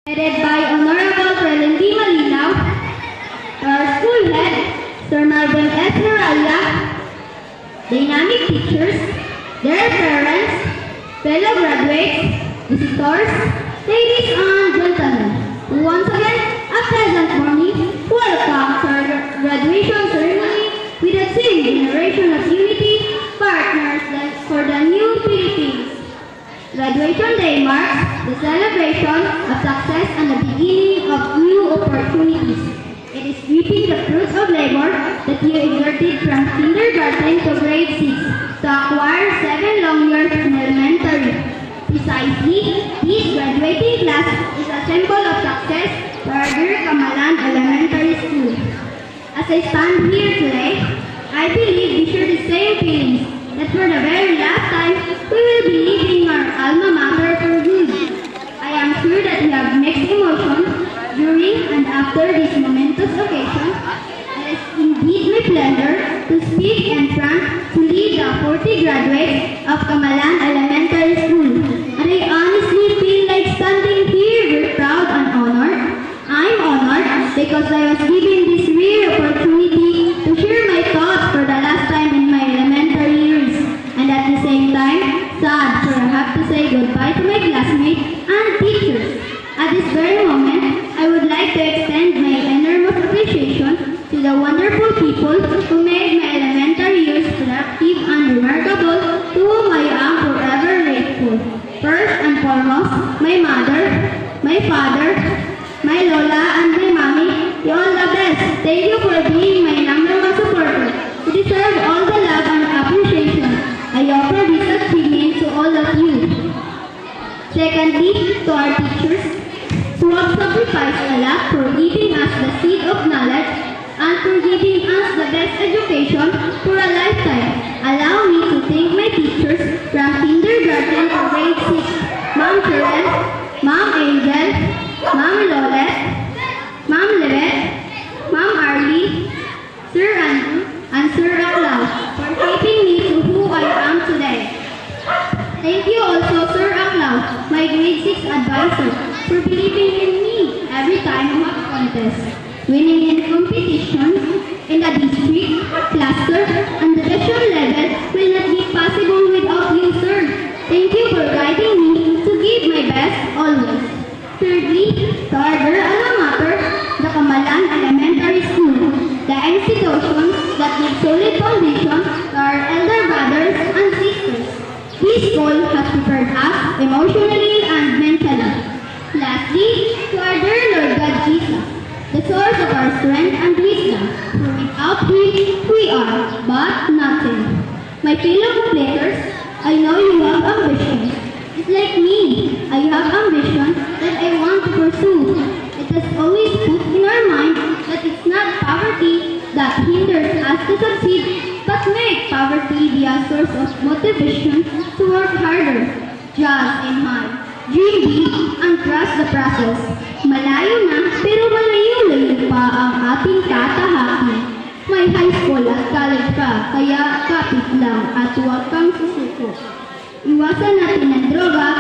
Headed by Honorable Prelendi Malinaw, our school head, Sir Marvin S. Naraya, dynamic teachers, their parents, fellow graduates, visitors, ladies and gentlemen, once again, a pleasant morning. Welcome to our graduation ceremony with a same generation of unity, partners for the new Philippines. Graduation Day marks the celebration of success and the beginning of new opportunities. It is reaping the fruits of labor that you exerted from kindergarten to grade 6 to acquire 7 long years in elementary. Precisely, this graduating class is a symbol of success for our dear Kamalan Elementary School. As I stand here today, I believe we share the same feelings that for the very last time, we will be leaving our alma mater for good. I am sure that we have mixed emotions during and after this momentous occasion. It is indeed my pleasure to speak in front to lead the 40 graduates of Kamalan Elementary School. And I honestly feel like standing here very proud and honored. I'm honored because I was given this rare opportunity to share my thoughts for the last time in my elementary years. And at the same time, sad for I have to say goodbye to my classmates and teachers. At this very moment, I would like to extend my enormous appreciation to the wonderful people who made my elementary years productive and remarkable, to whom I am forever grateful. First and foremost, my mother, my father, my lola, and my mommy. You all the best. Thank you for being my number one supporter. You deserve all the love and appreciation. I offer this achievement to all of you. Secondly, to our teachers, who have sacrificed a lot for giving us the seed of knowledge and for giving us the best education for a lifetime. Allow me to thank my teachers from kindergarten to grade 6, Ma'am Cheryl, Ma'am Angel, Ma'am Lolette, Ma'am Levette, Ma'am Arlie, Sir Andrew, and Sir Aklau for shaping me to who I am today. Thank you also, Sir Aklau, my grade 6 advisor, for believing in me every time we have contests. Winning in competitions in the district, cluster, and division level will not be possible without you, sir. Thank you for guiding me to give my best always. Thirdly, to our dear alma mater, the Kamalan Elementary School, the institution that gives solid foundation to our elder brothers and sisters. This school has prepared us emotionally and mentally. Lastly, to our dear Lord God Jesus, the source of our strength and wisdom, for without Him, we are but nothing. My fellow completers, I know you have ambitions. It's like me, I have ambition that I want to pursue. It has always put in our mind that it's not poverty that hinders us to succeed, but make poverty be a source of motivation to work harder. Just in mind, dream big and trust the process. Malayo na pero malayo-layo pa ang ating katahakin. May high school at college pa, kaya kapit lang at huwag kang susuko. Iwasan natin ang droga